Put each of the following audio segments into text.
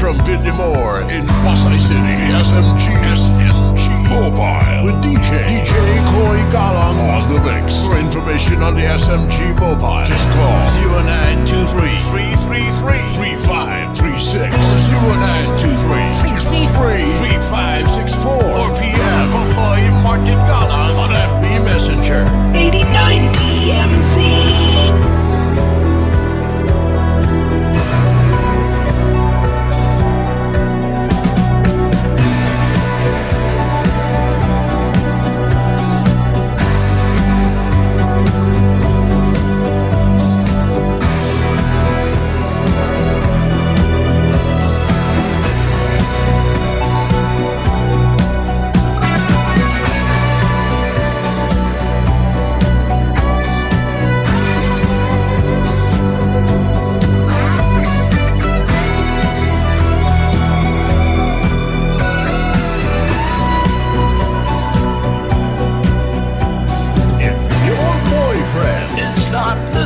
from Villamore in Pasay City, SMG Mobile with DJ Koi Galang on the mix. For information on the SMG Mobile, just call 0923-333-3536 or 0923-333-3564 or PM Koi Martin Galang on FB Messenger. 89 DMZ.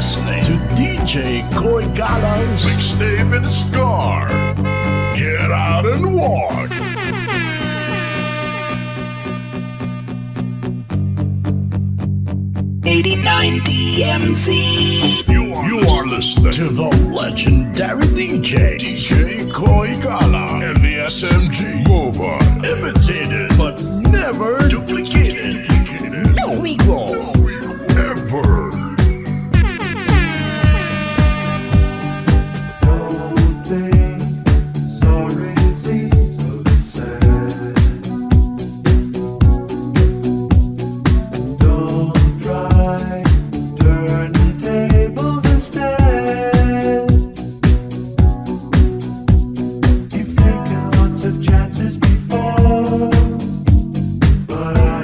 Listening to DJ Koi Galang's mixtape in his car. Get out and walk. DMZ. You are listening to the legendary DJ Koi Galang and the SMG Mobile. Imitated but never duplicated. No ego. Ever. But I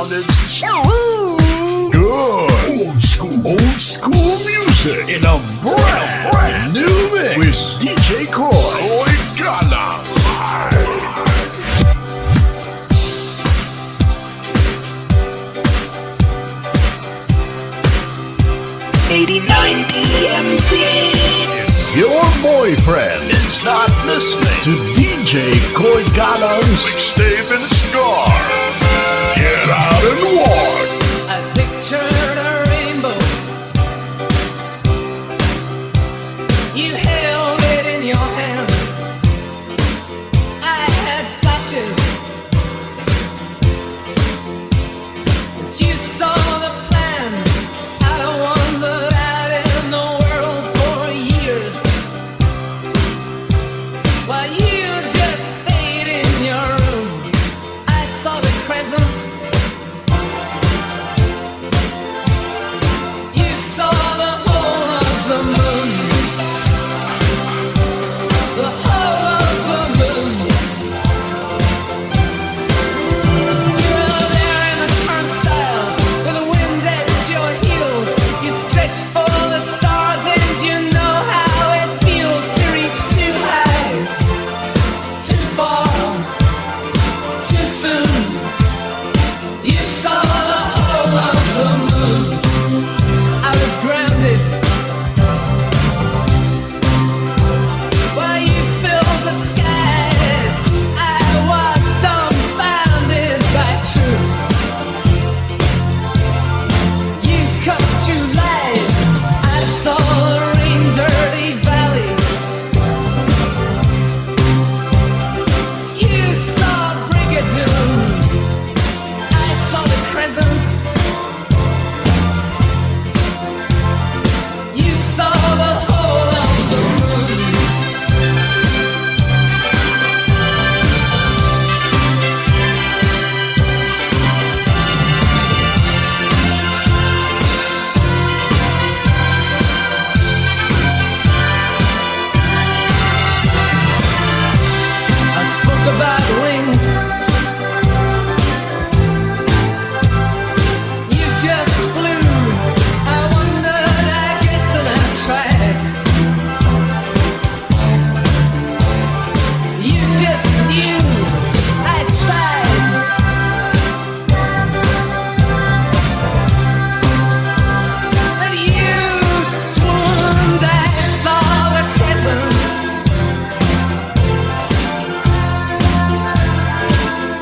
sounded good. Old school music in a brand new mix with DJ Koi Galang. 89 DMZ. If your boyfriend is not listening to DJ Koi Galang's mixtape and scar, get out and walk. I pictured a rainbow. You held it in your hands. I had flashes. But you saw the plan. I wandered out in the world for years, while you just stayed in your room. I saw the crescent. You saw the whole of the moon. The whole of the moon. You were there in the turnstiles with the wind at your heels. You stretched for the stars and you know how it feels to reach too high, too far, too soon. You saw the whole of the moon. I was grounded while you filled the skies. I was dumbfounded by truth. You cut through lies. I saw the rain-dirty valley. You saw Brigadoon. I saw the crescent. You saw the whole of the moon. I spoke about wings. You just flew. I wondered, I guessed, and I tried. You just knew. I sighed. And you swooned. I saw the crescent.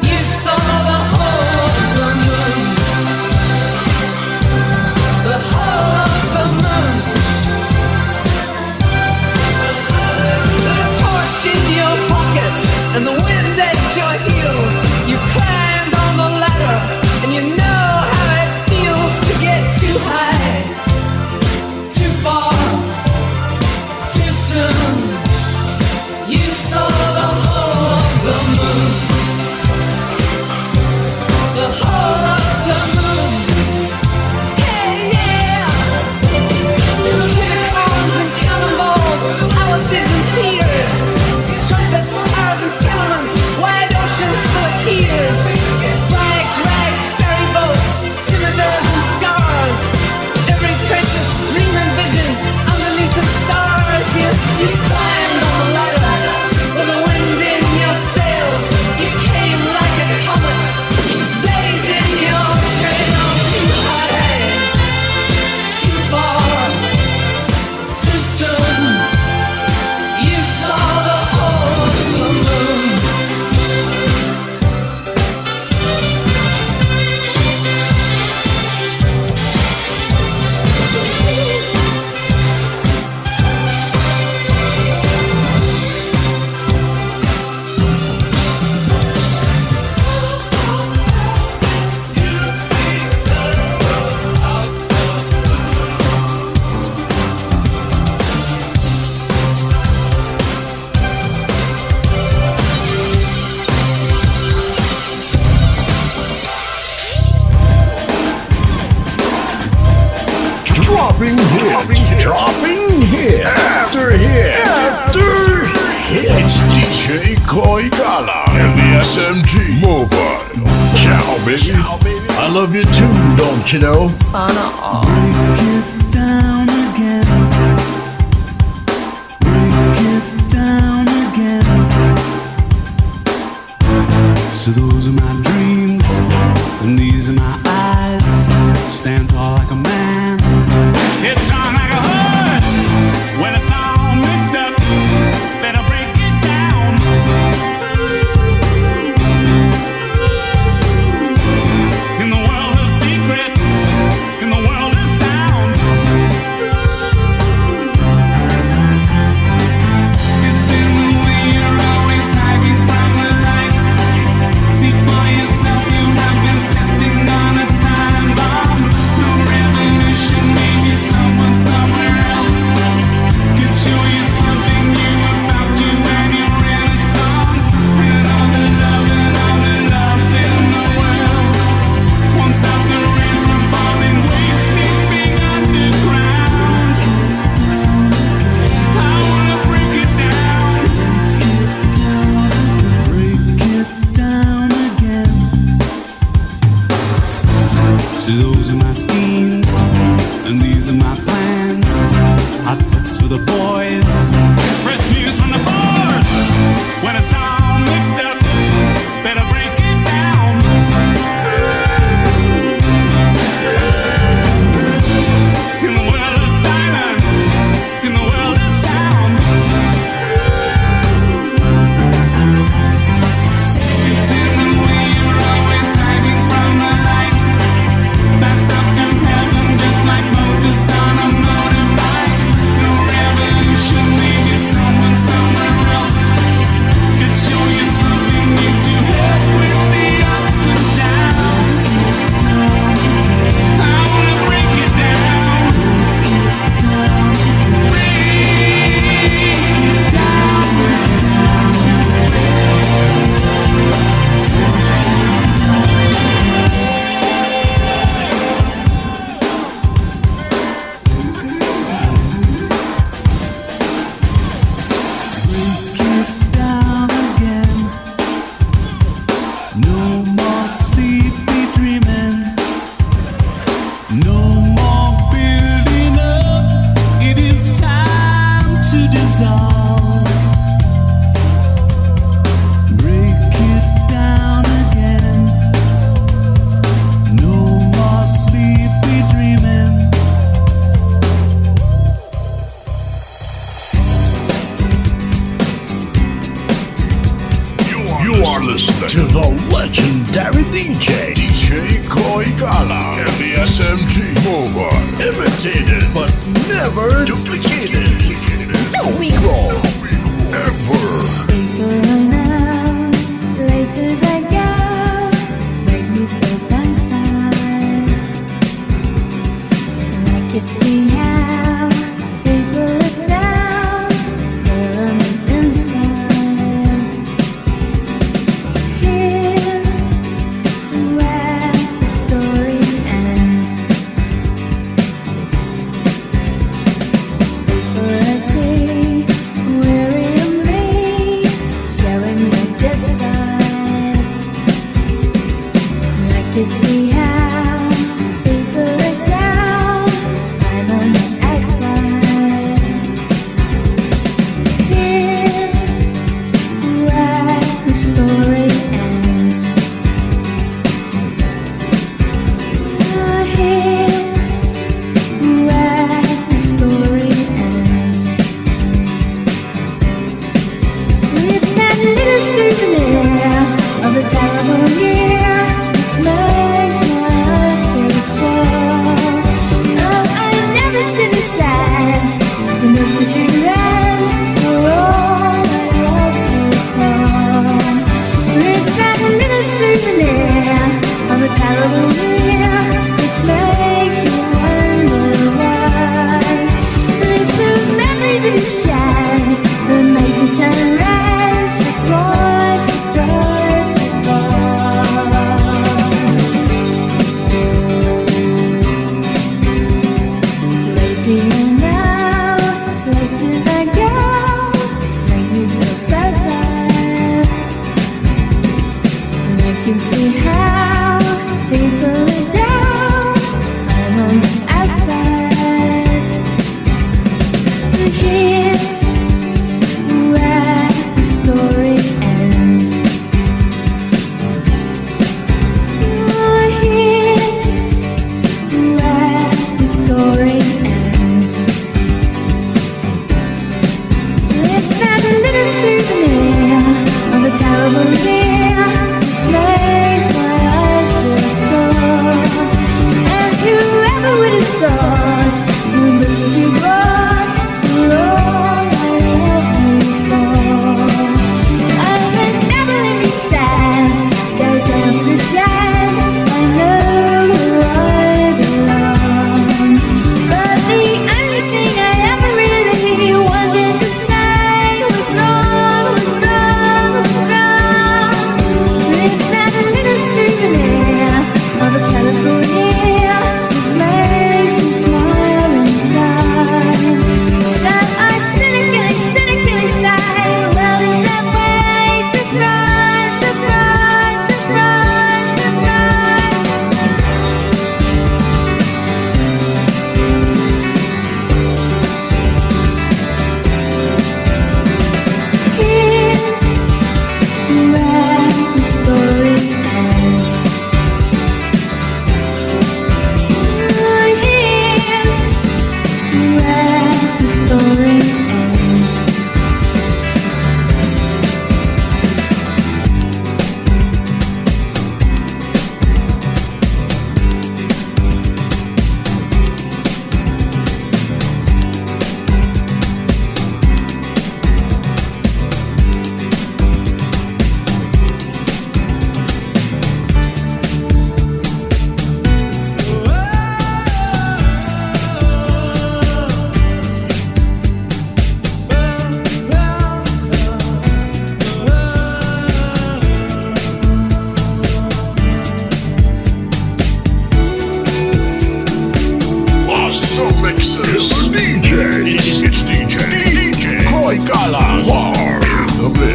You saw the whole of the moon. The whole of the moon. With a torch in your pocket and the wind at your heels, you climbed on the ladder, and you know how it feels to get too high, too far, too soon. You saw the whole of the moon. The whole of the moon. Yeah, yeah. Unicorns and cannonballs, palaces and theaters, trumpets, towers and tenements, wide oceans full of tears, flags, rags, ferry boats, scimitars and scars, every precious dream and vision underneath the stars. Yes, you climbed on the ladder with the wind in your sails. You came like a comet, blazing your trail too high, too far, too soon. You saw the whole of the moon. Dropping here, after here, after here. It's DJ Koi Galang and the SMG Mobile. Ciao, baby. I love you too, don't you know? Sana all. Break it down again. Break it down again. So those are my dreams, and these are my eyes. Stand tall like a man. It's on like a horse. When it's all mixed up, better break it down. In the world of secrets, in the world of sound. It's in the way you're always hiding from the light. See for yourself, you have been sitting on a time bomb. No revolution, maybe someone somewhere else could show you something new about you and your renaissance. And all the love in the world won't stop the rain from falling, wasting being underground. I wanna break it down. Break it down again. So those are my schemes, and these are my plans. Hot tips for the boys, fresh news from the board. When it's all mixed up, better break it down. In the world of silence, in the world of sound. It's in the way you're always hiding from the light. That's up to heaven, just like Moses on a motorbike. No revolution, maybe someone somewhere else could show you something new to help with the ups and downs. I wanna break it down. Down again. No more sleepy dreaming. No more building up. It is time to dissolve. Break it down again. No more sleepy dreaming. You are listening to the legendary DJ Koi Gala and the SMG Mobile. Imitated but never duplicated. No equal. Ever. Places I go make me feel tongue-tied. And I can see how people look down there on the inside. Here's where the story ends. People I see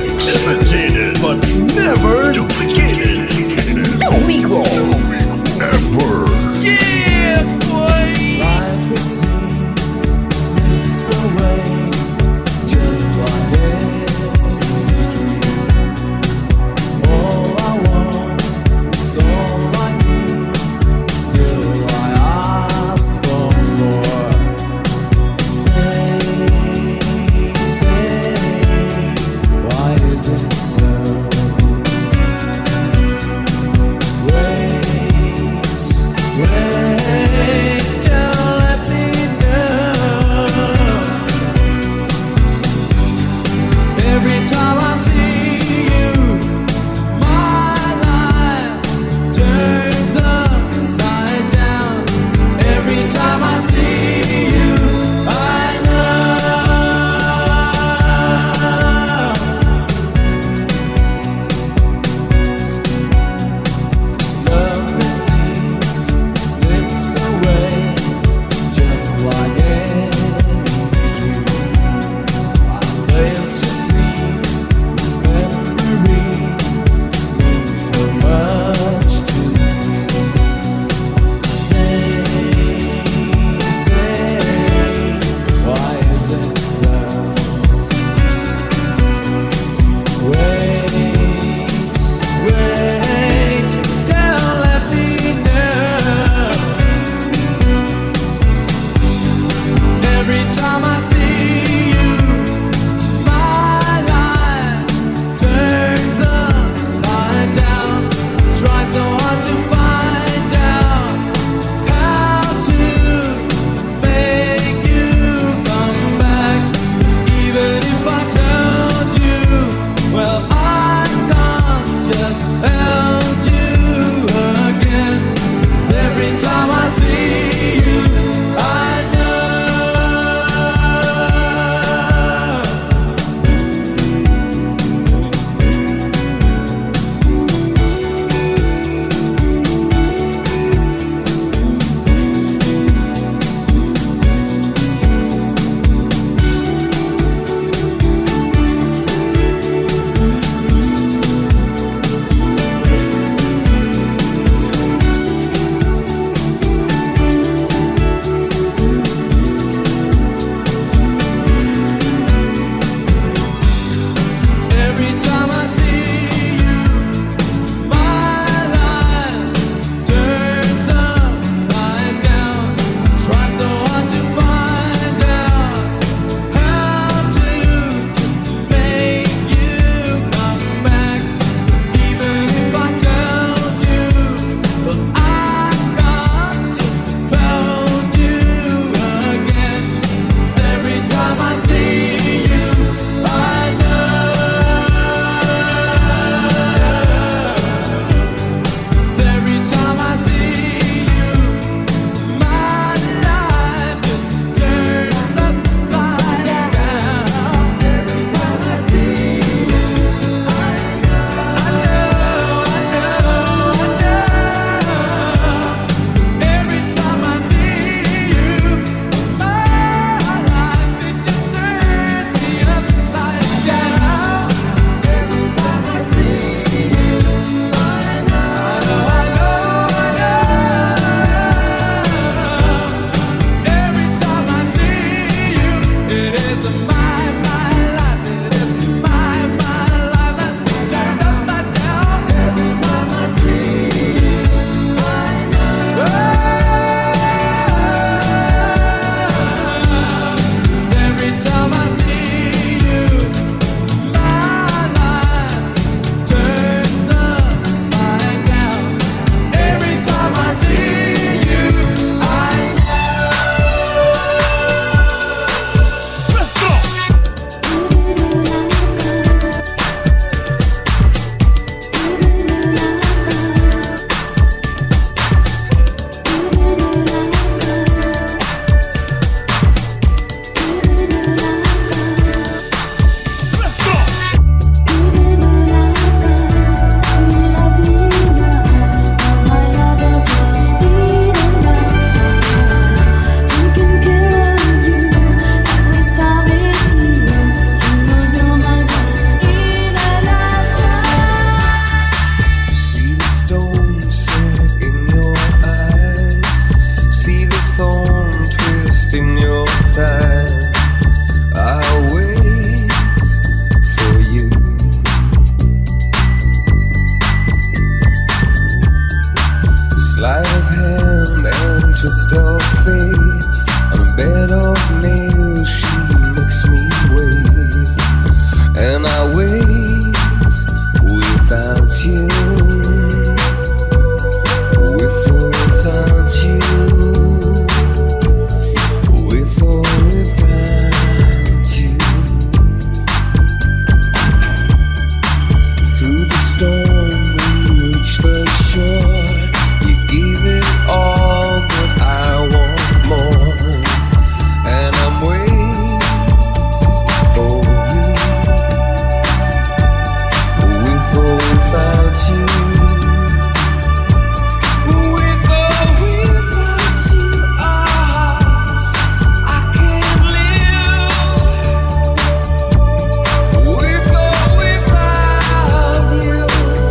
MusicMix. Imitated, but never duplicated. No Negro. Ever. Yeah, boy. Life it seems slips away, just like a dream. All I want is all I need. Still I ask for more. Say, why is it so? storm, we reached the shore. You gave it all, but I want more. And I'm waiting for you, with or without you. With or without you, I can't live. With or without you.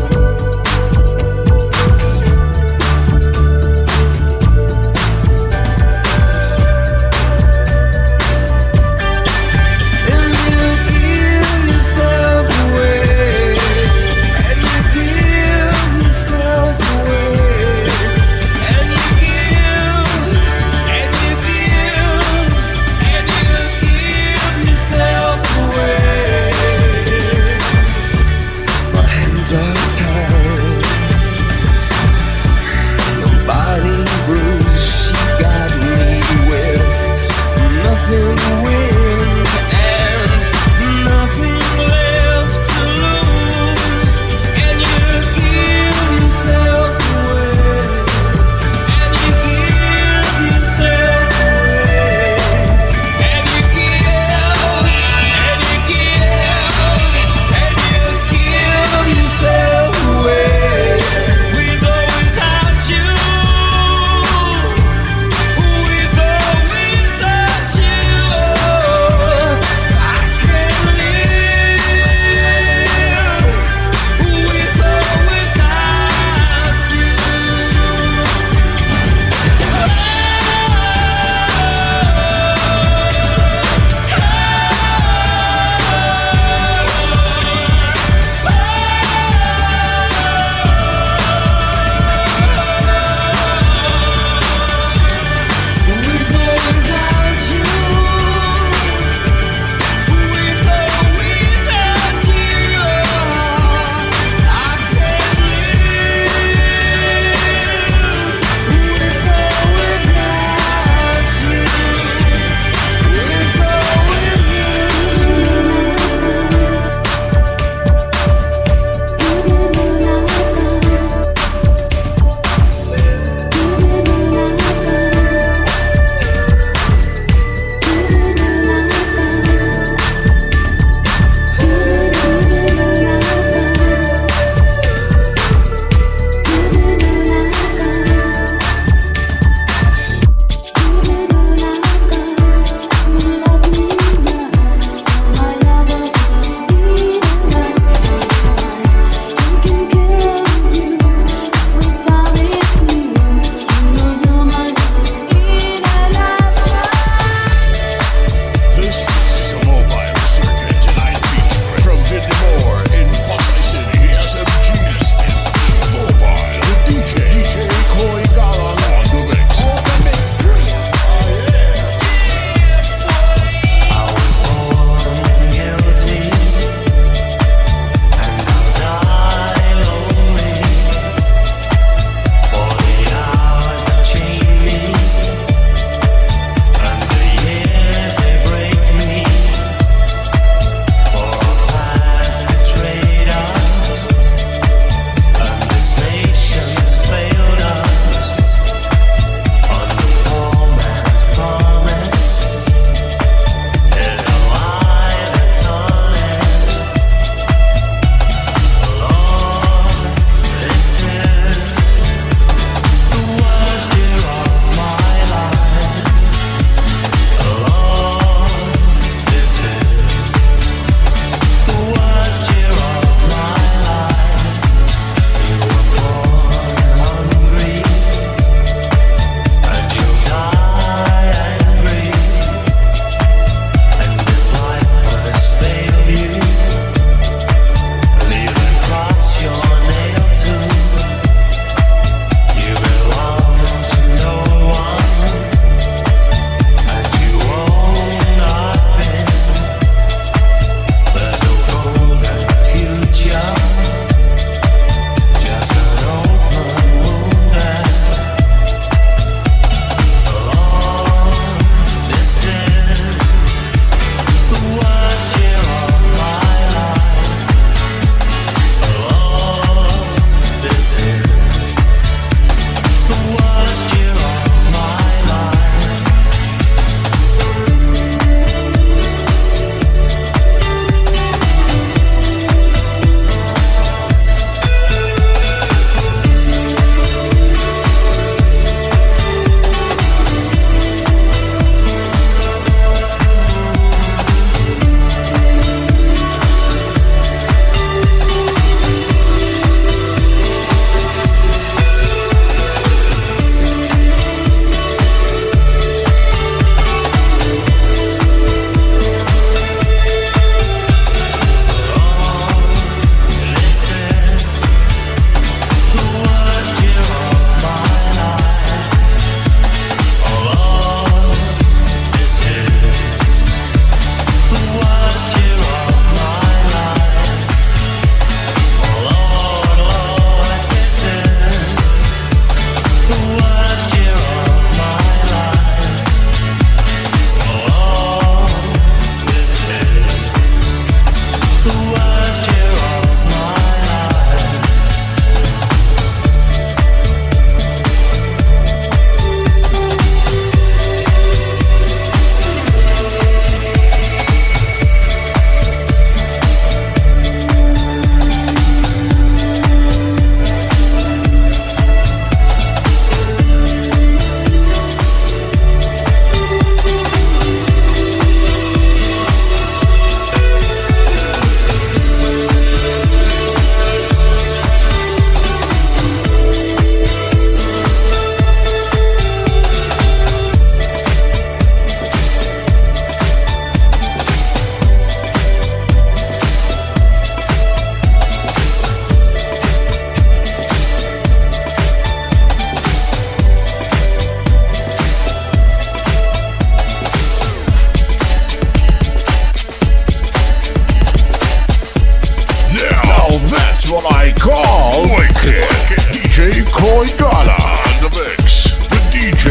Koigala on the mix with DJ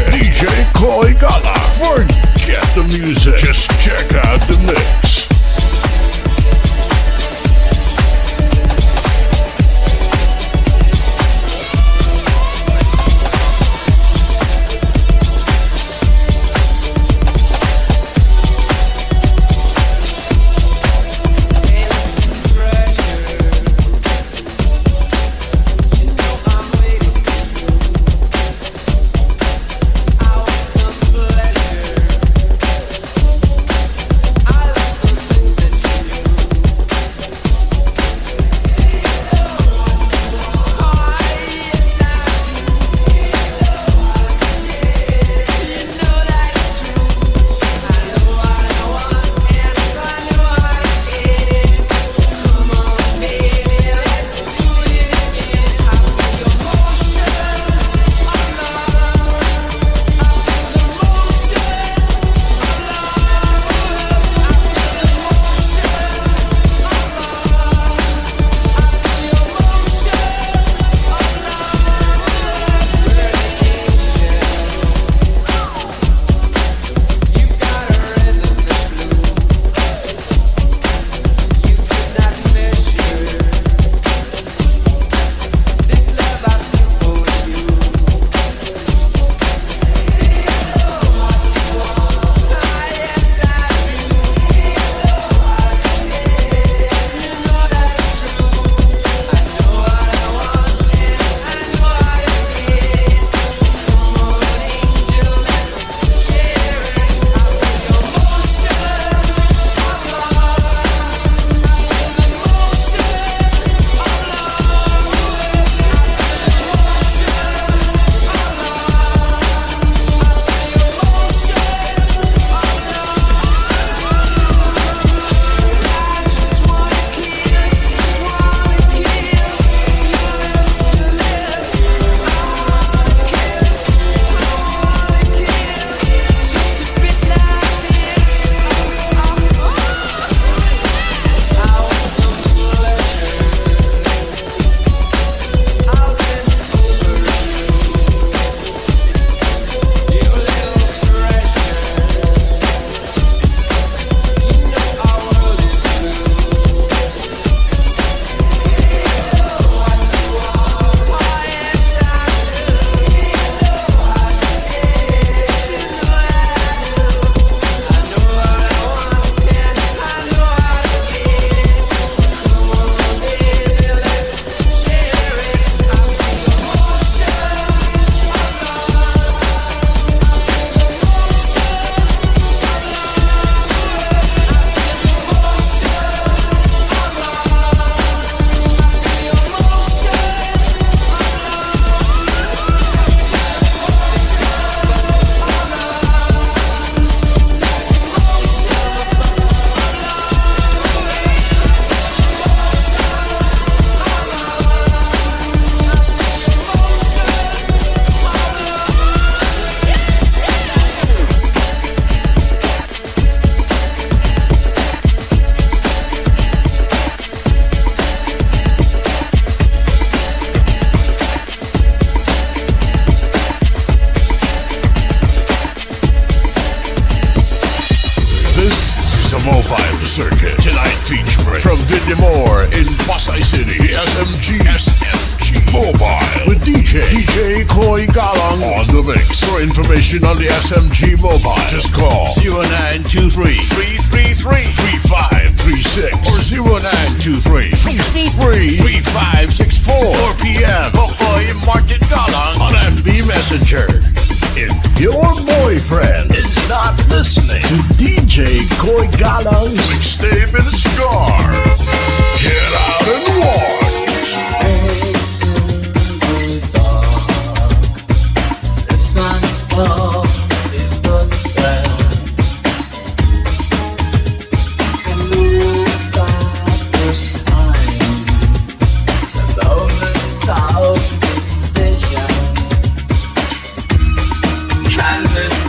Koigala. Forget the music, just check out the mix. Circuit. Tonight featuring from Vidimore in Pasay City, the SMG Mobile with DJ Koi Galang on the mix. For information on the SMG Mobile, just call 0923-333-3536 or 0923-333-3564. 4 p.m. Kokoy Martin Galang on FB Messenger. If your boyfriend is not listening to DJ Koi Galang's mixtape in its car, get out and watch.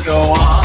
Go on.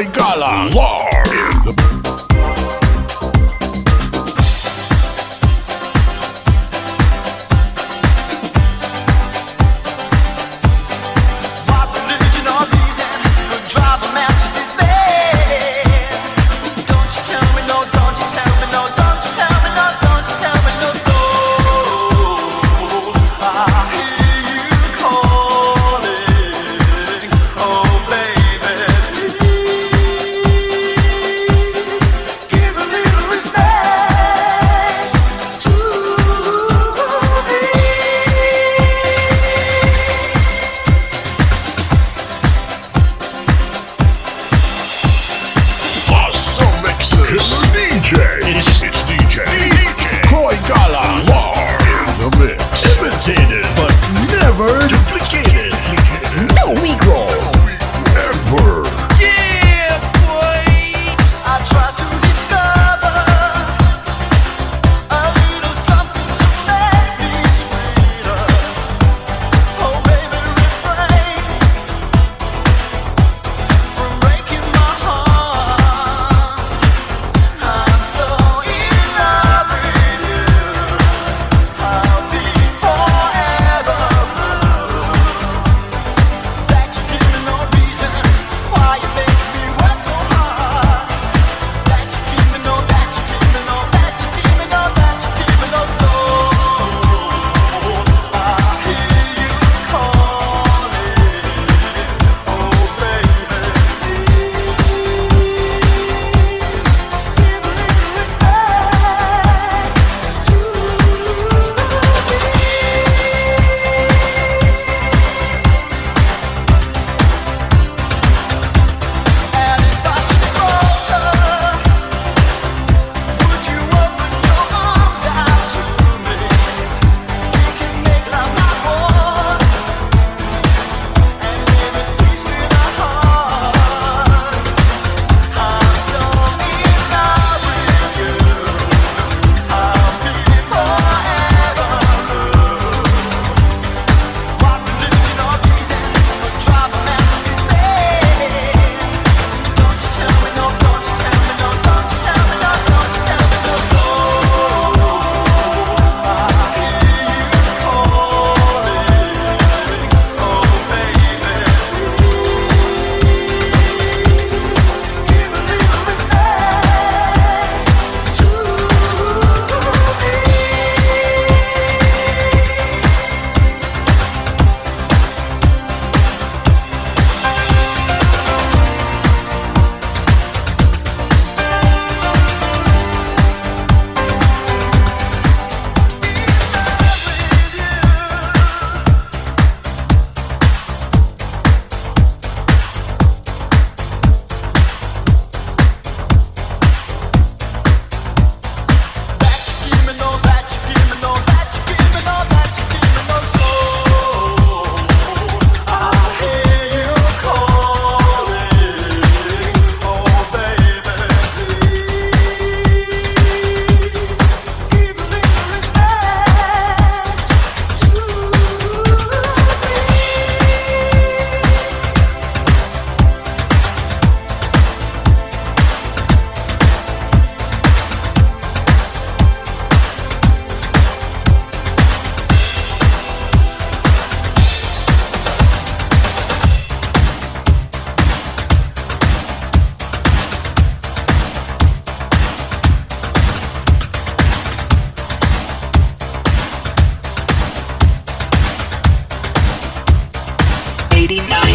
Koi Gala live in the It's DJ Koi Gala live in the mix. Imitated but never duplicated. No Negro ever. Yeah, boy. I try to discover a little something to make me sweeter. Oh, baby, refrain from breaking my heart. I'm so in love with you. I'll be forever blue. That you give me no reason why you make me work so hard. That you give me no, that you give me no, that you give me no, that you give me no soul. I hear you calling, oh baby, please give a little respect to And if I should falter, would you open your arms out to me? We can make love my war and live in peace with our hearts. I'm so in love with you. I'll be forever blue. What religion or reason would drive a man to despair? Don't you tell me no, don't you tell me no, don't you tell me no, don't you tell me no soul. I hear you calling, oh baby, give a little respect to give me no, that you give me no, that you give me no, that you give me no soul. I hear you calling, oh baby, please give a little respect to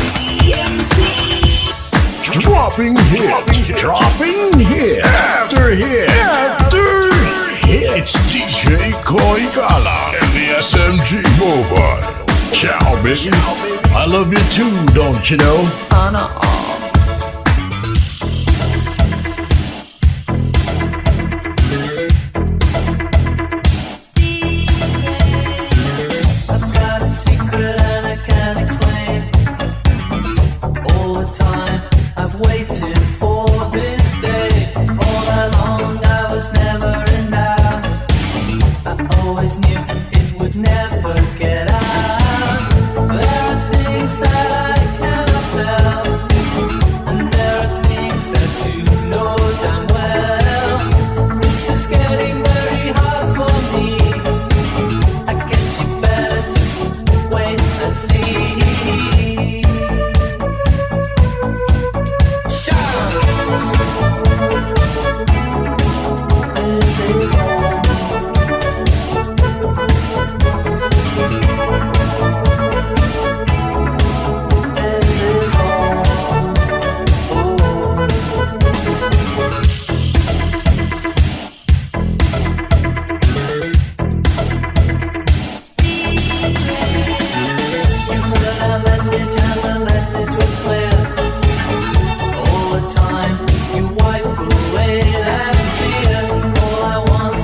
DMZ. dropping hit after hit after hit. It's DJ Koi Gala and the SMG Mobile. Ciao, baby. I love you too, don't you know? Sana all. I've got a secret and I can't explain. All the time I've waited for this day. All along I was never in doubt. I always knew it would never get out. There are things that I cannot tell, and there are things is all. This is all. Oh. You heard a message and the message was clear. All the time you wipe away that tear. All I want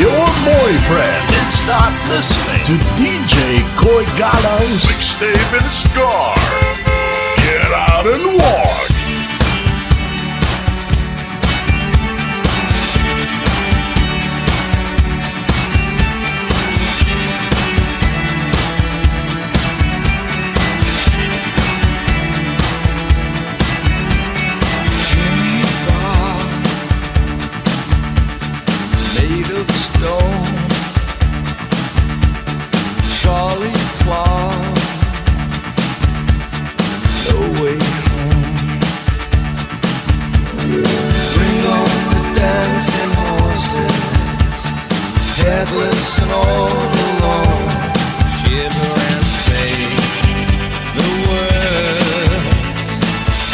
your boyfriend is not listening to DJ Koigala's mixtape and scar, get out and walk. Charlie Clark, no way home. Bring on the dancing horses, headless and all alone. Shiver and say the words,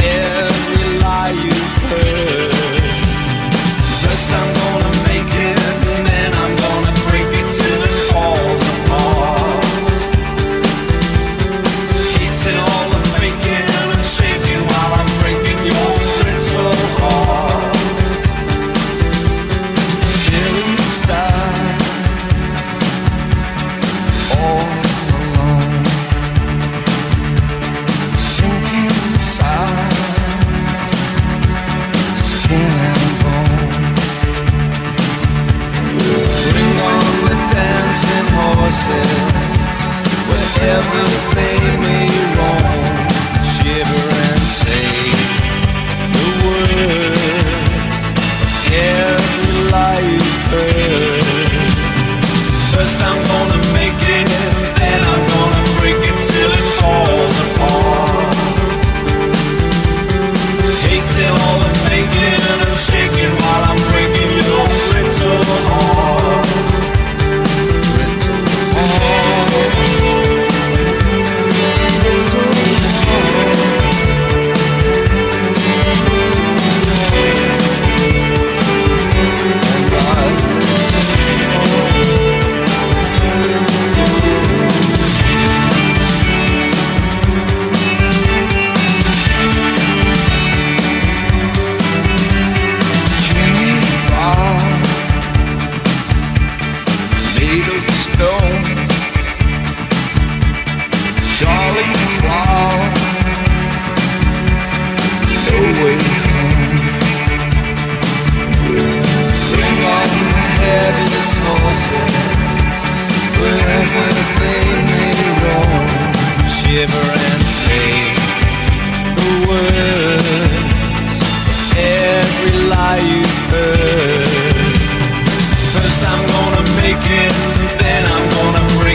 every lie you've heard. First I'm gonna make it, and then I'm gonna break it till it falls apart. Eating all the bacon and shaking while I'm breaking your brittle heart. Chilly stars, all alone, sinking inside, skin and bone. Bring on the dancing horses, wherever they may roam. Shiver and say the words, every lie you've heard. First I'm gonna make it, then I'm gonna break it till it falls apart. Hating all the faking and I'm shaking while I'm breaking your brittle heart. Brittle heart. Made of stone, Charlie Clark, no way home. Bring on the headless horses, wherever they may roam. Shiver and say the words, every lie you've heard. First I'm gonna make it, then I'm gonna break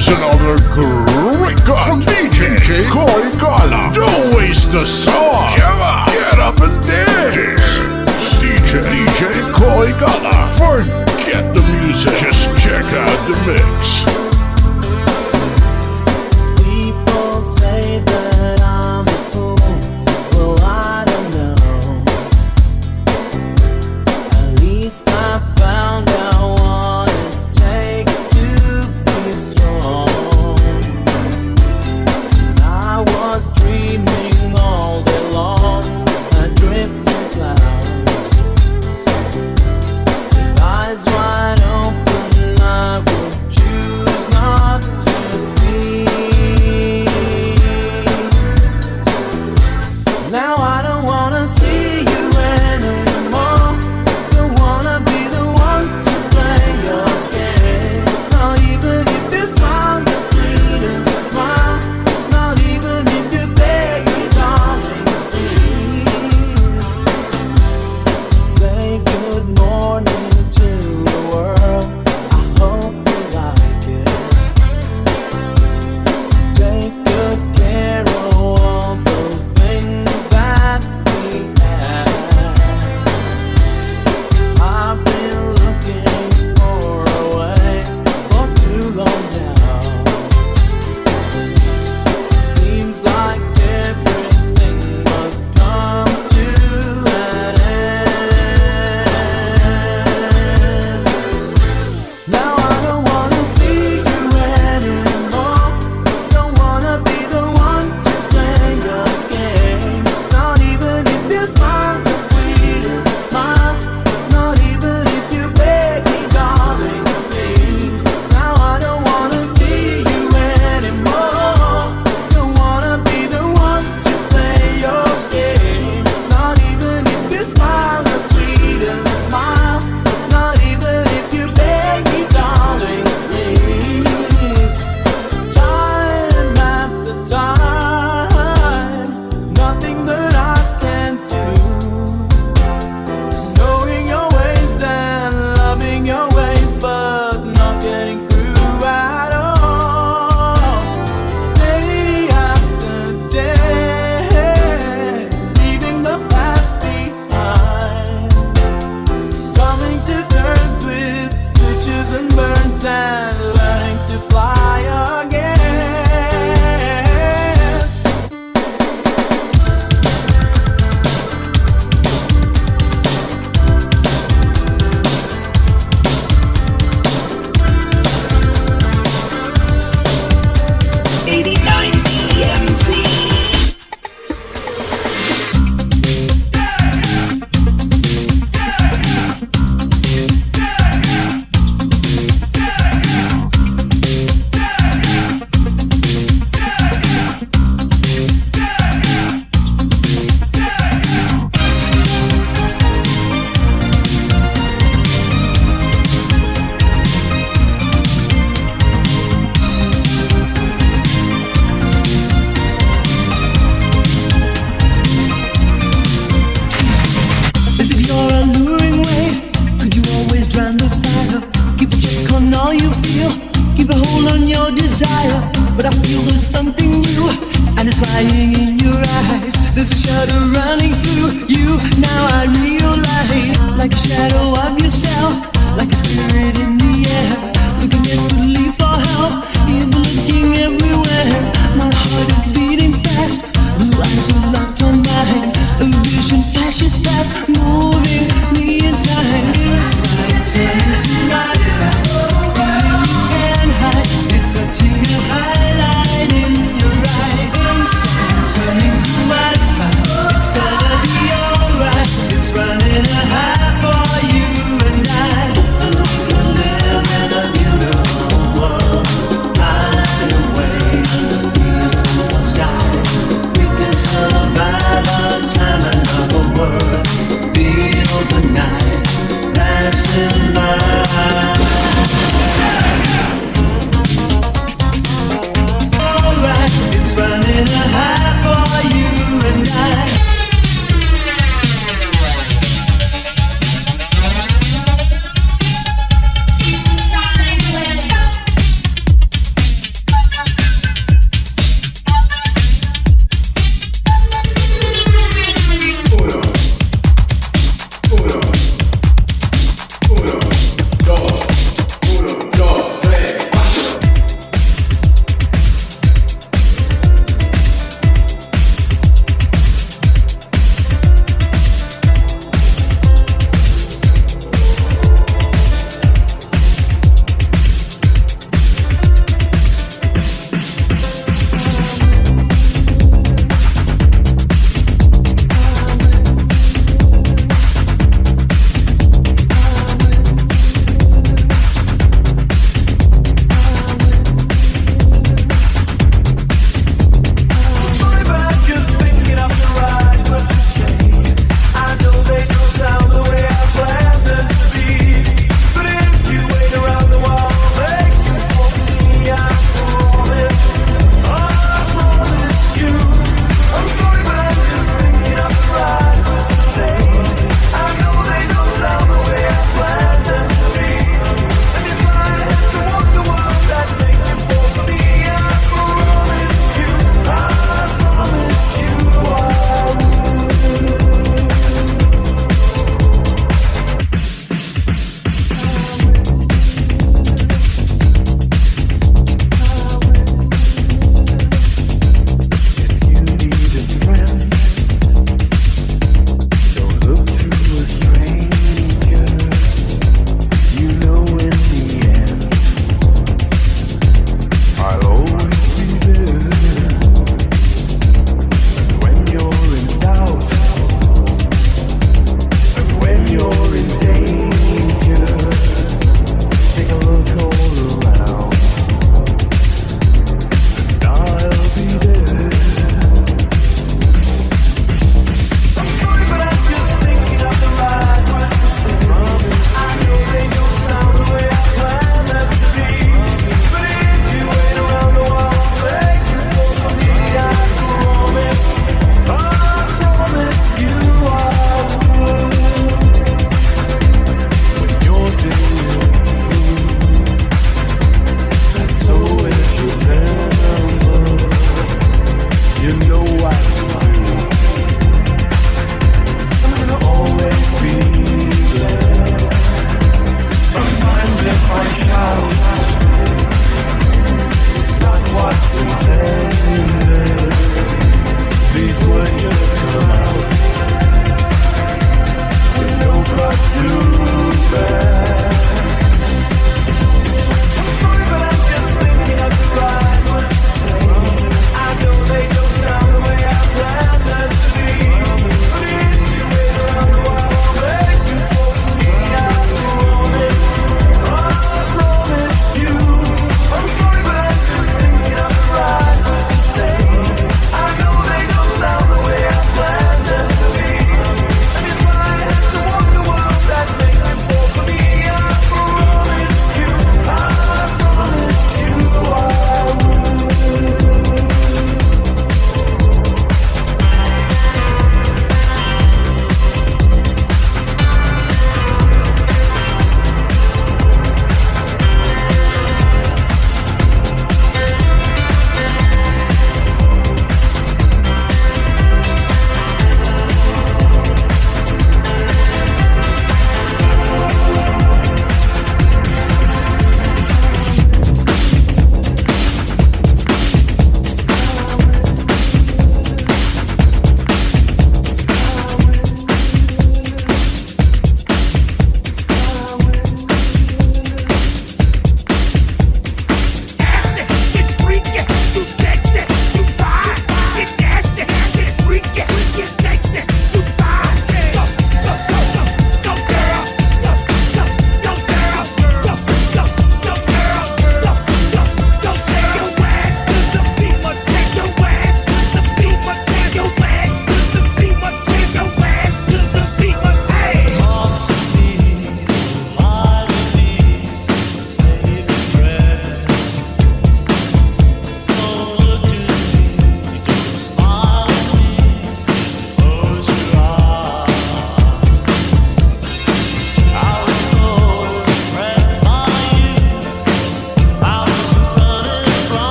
Here's another great cut from DJ Koi Gala. Don't waste the song. Get up and dance. DJ Koi Gala. Forget the music. Just check out the mix. People say that I'm a fool. Well, I don't know. At least I found out what it takes to be strong. I was dreaming all day long, a drifting cloud. With eyes wide open, I would choose not to see. Now I don't wanna see you anymore. Don't wanna be the one to play your game. Not even if you smile the sweetest smile. Not even if you beg me, darling, please. Say good morning to the world. I hope you like it. Take good care of all those things that we have. I've been looking for a way for too long now. Seems like everything must come to an end. Now I don't wanna see you anymore. Don't wanna be the one to play your game. Not even if you smile the sweetest smile. Not even if you beg me, darling, please. Now I don't wanna see you anymore. Don't wanna be the one to play your game. Not even if you smile the sweetest smile. Not even if you beg me, darling, please. Time after time, nothing that I can do. Knowing your ways and loving your ways, but not getting through at all. Day after day, leaving the past behind. Coming to terms with stitches and burns and learning to fly again. 89 DMZ. Is it your alluring way? Could you always drown the fire? Keep a check on all you feel. Keep a hold on your desire. But I feel there's something new, and it's lying in your eyes. There's a shadow running through you. Now I realize, like a shadow of yourself, like a spirit in the air, looking desperately for help. You've been looking everywhere. My heart is beating fast. Blue eyes are locked on mine. A vision flashes past, moving me in time. Inside, turning to my side. Feeling you can't hide. It's touching a highlight in your eyes. Inside, turning to my side. It's gonna be alright. It's running a high for you and I.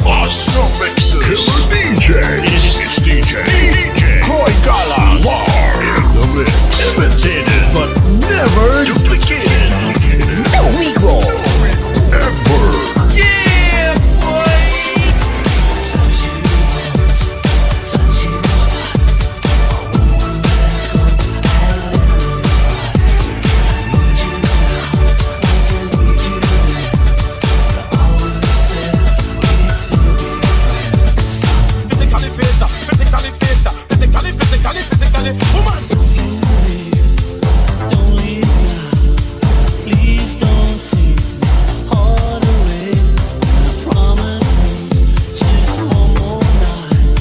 Awesome mixes. Killer DJ. It's DJ Koi Gala. War in the mix. Imitated but never duplicated. Illegal. Ever. Yeah, boy. Physically, woman. Don't leave now. Please don't take my heart away. Promise me just one more night.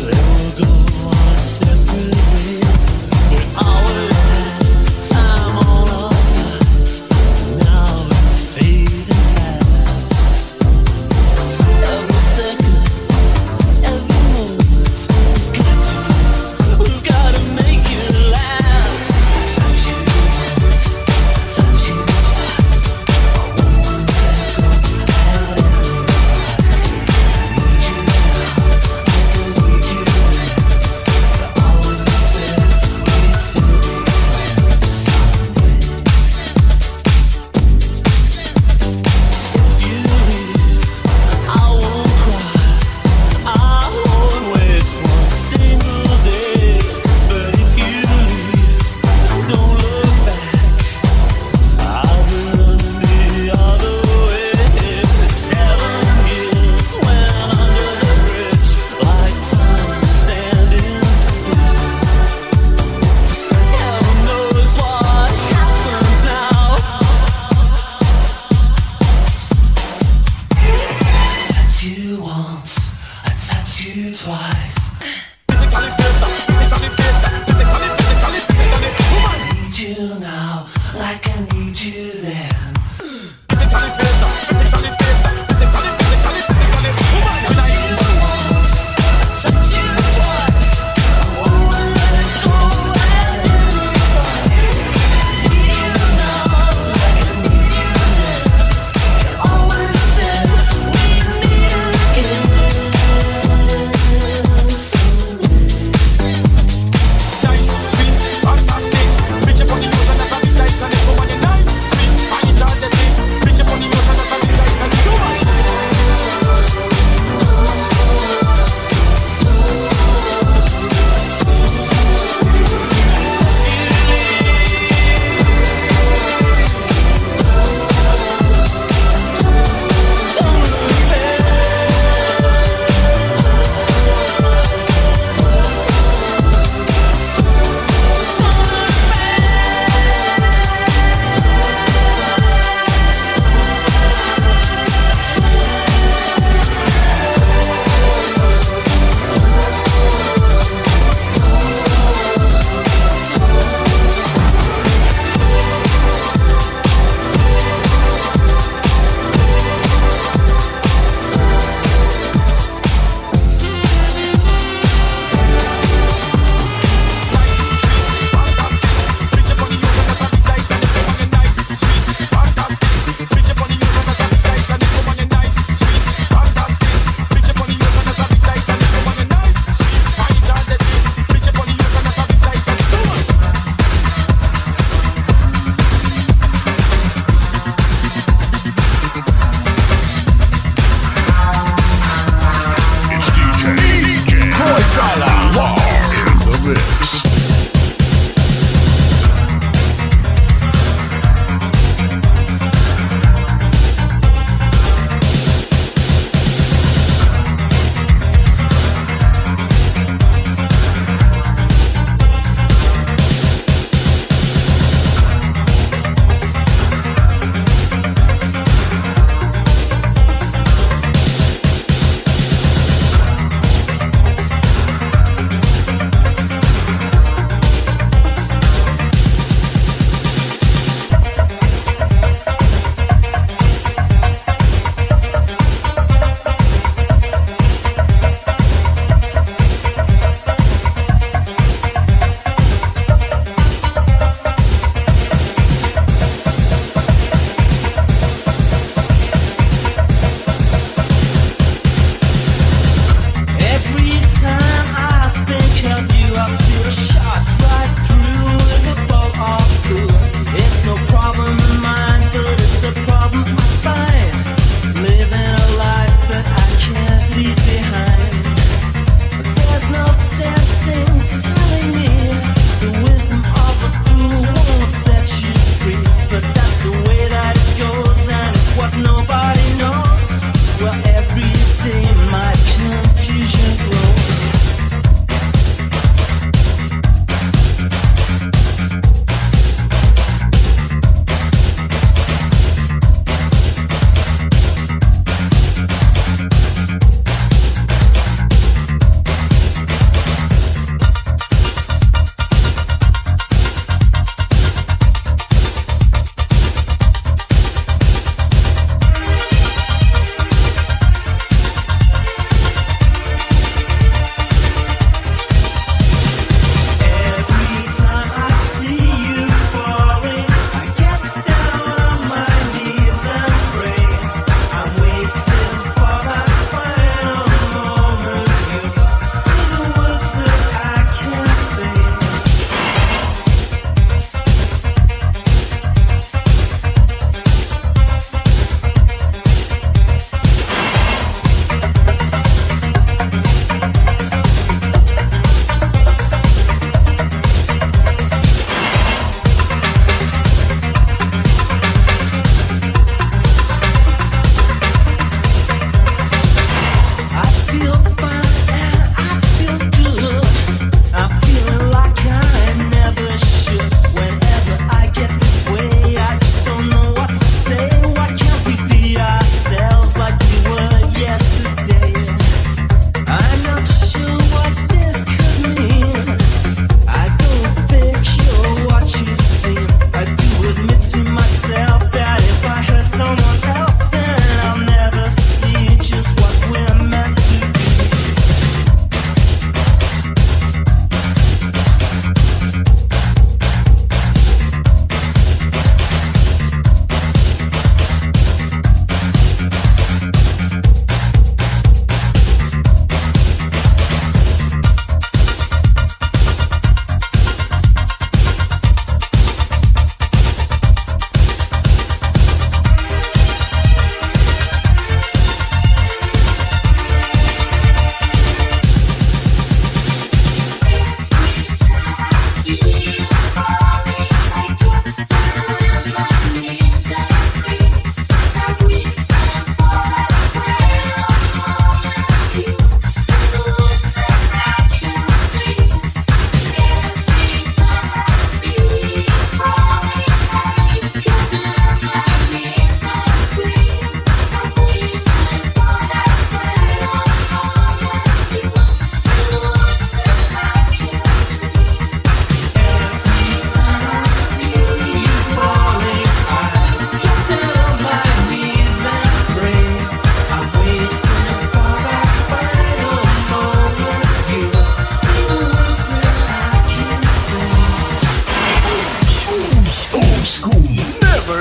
Then we'll go our separate ways. We always had time on our sides. Now it's fading fast. Every second, every moment, we've gotta make it last. Touch you once, touch you twice. I won't let go, have it rise. Need you now, like I need you then. But always said we'd still be friends someday. If you leave, I won't cry. I won't waste one single day. But if you leave, don't look back. I'll be running the other way. 7 years went under the bridge, like time standing still. Heaven knows what happens now. I touch you once, I touch you twice. I need you now, like I need you then.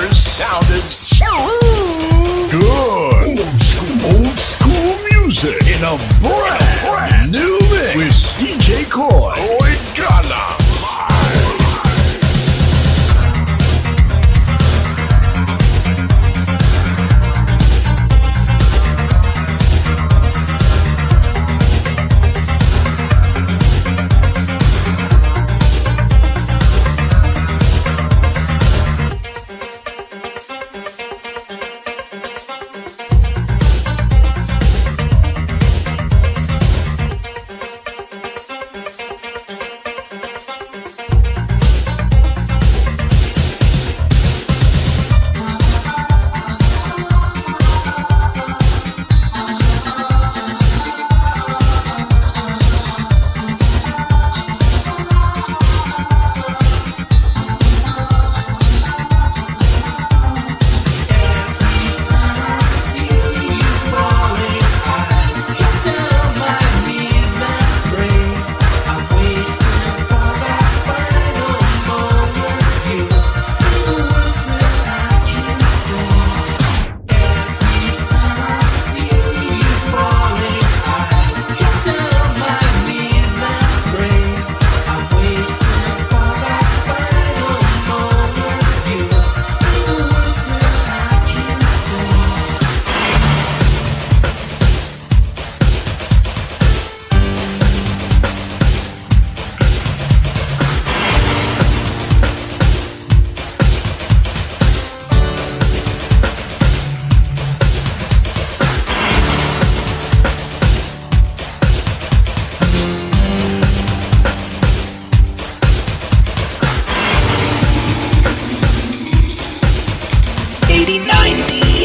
never sounded so good. Old school music in a brand new mix with DJ Koi Gala.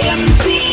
DMZ.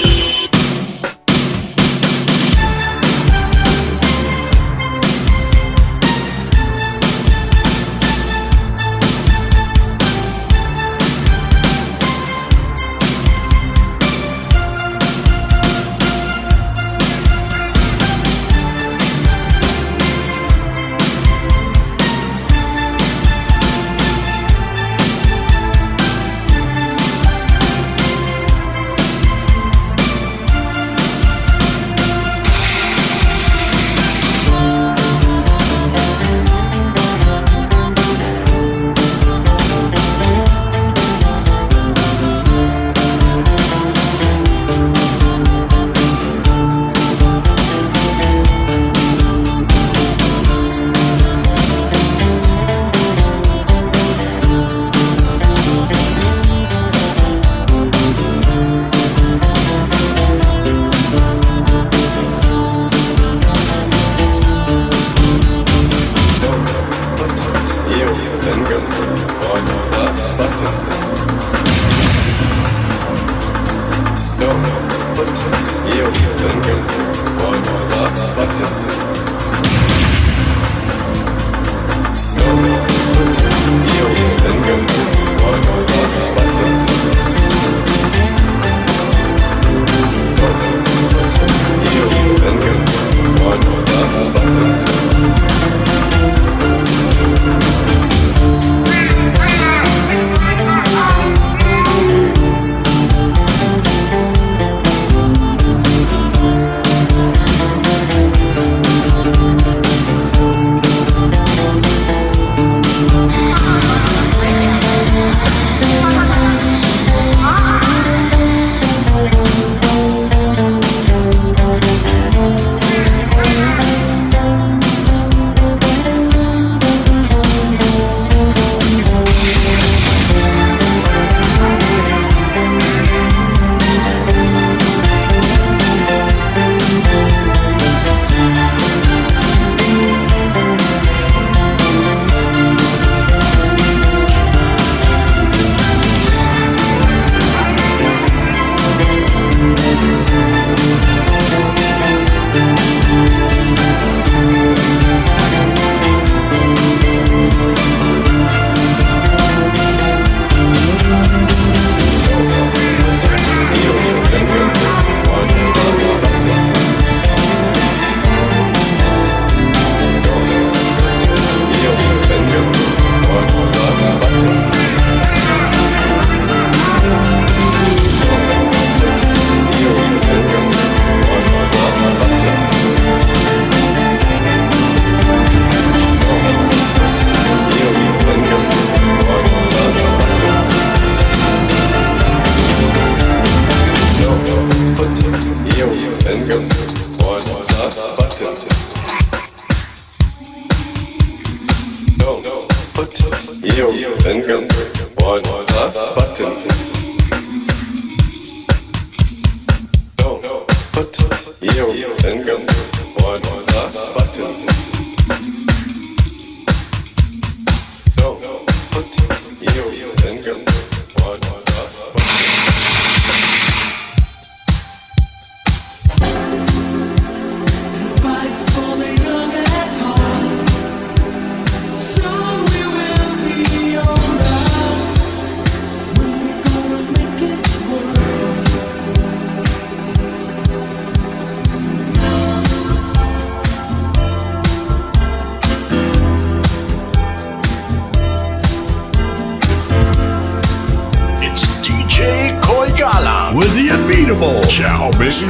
with the unbeatable Ciao Baby.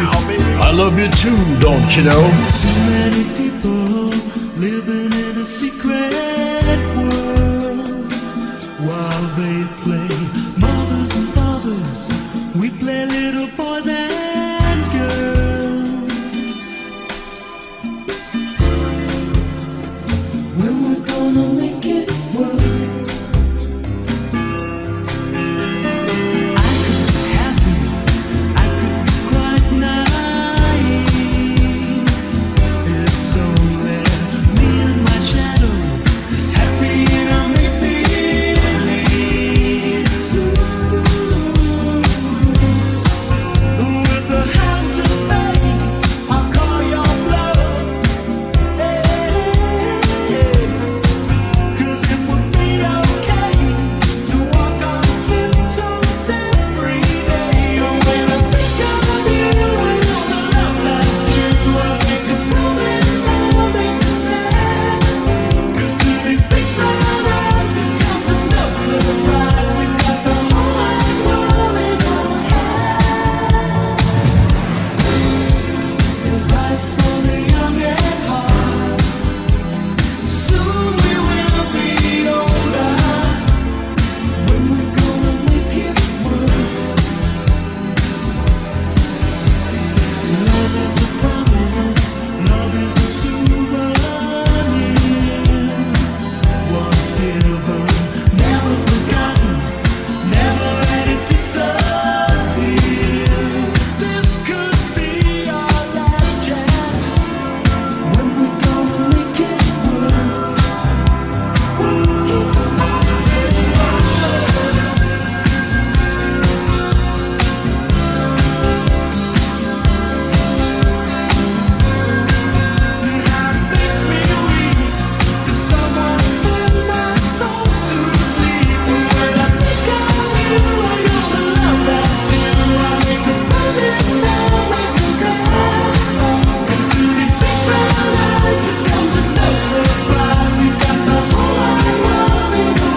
I love you too, don't you know? So many people living in a secret world while they play mothers and fathers. We play little boys and girls. When we're gonna make it work. I could be happy, I could be quite naive. It's only me and my shadow, happy in our make-believe. With the hands of fate, I'll call your bluff. 'Cause it would be okay to walk on tiptoes every day. When I think of you and all the love that's true, I make a promise I'll make a stand. 'Cause to these big brown eyes, this comes as no surprise. We've got the whole wide world in our hands. Advice for the young at heart. Soon we will be older. When we're gonna make it work. Love is a promise, love is a souvenir. Was given, never forgotten, never let it disappear. This could be our last chance. When we're gonna make it work. It makes me weak, 'cause someone sent my soul to sleep. When I think of you and all the love that's due, I make a promise I'll make a stand. 'Cause to these big brown eyes, this comes as no surprise. We've got the whole wide world in our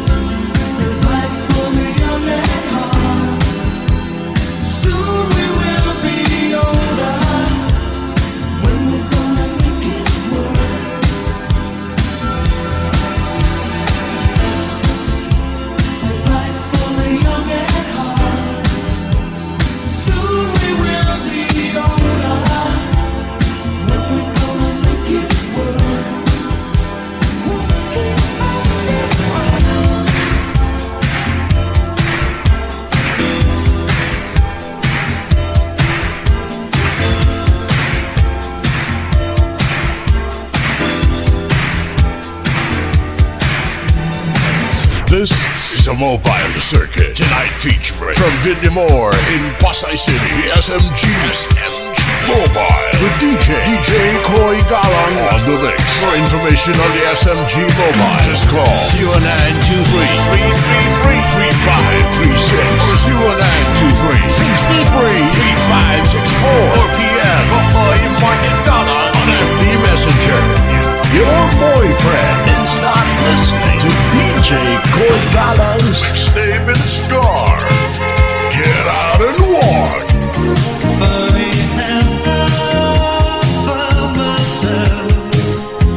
advice for the young at heart. Soon we will be older. When we're gonna make it work. Advice for the young at heart. Soon we will be older. When we're gonna make it work. This is a mobile circuit. Tonight featuring from Vidimore in Pasay City, SMG's Mobile with DJ Koi Galang on the mix. For information on the SMG Mobile, just call 0923-333-3536 or 0923-333-3564 or PM Koi Martin Galang on FB Messenger. Your boyfriend is not listening to DJ Koi Galang's mixtape and scar. Get out and walk. Funny how I found myself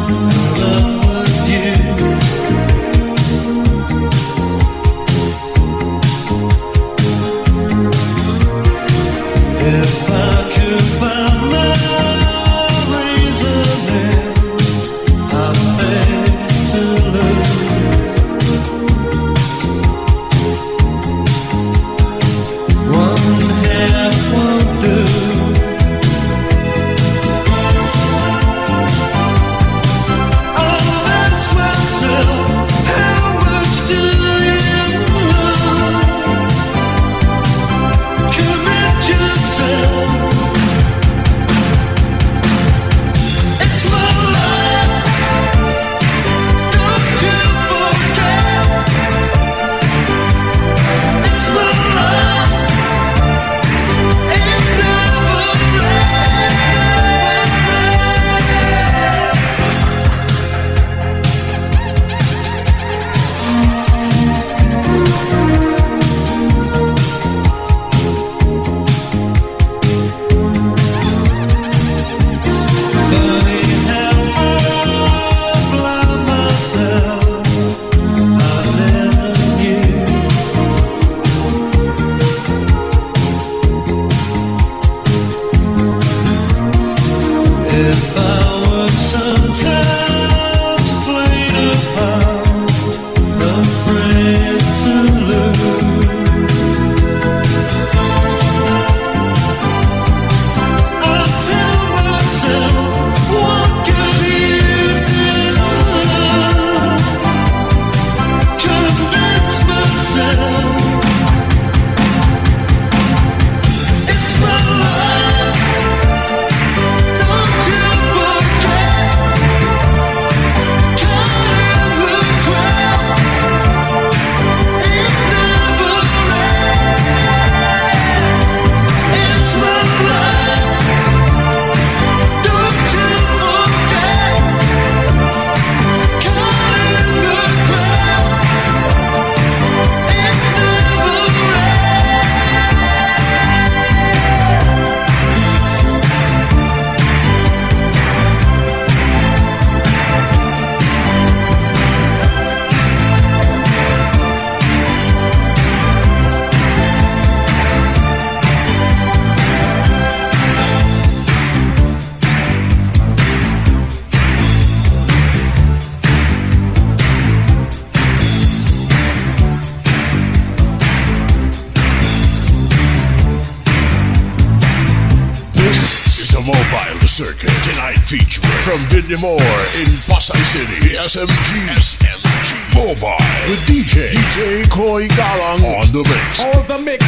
in love with you. If I could find my reasoning, I beg to lose. the mobile circuit. Tonight featuring from Villamore in Pasay City, the SMG Mobile with DJ Koi Galang on the mix. On the mix,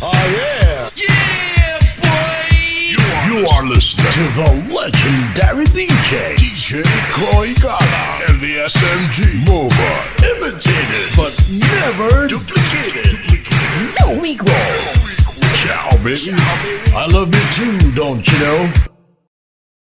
Oh yeah! Yeah, boy! You are listening to the legendary DJ Koi Galang and the SMG Mobile. Imitated but never duplicated. No Negro. Ciao, baby. I love you too, don't you know?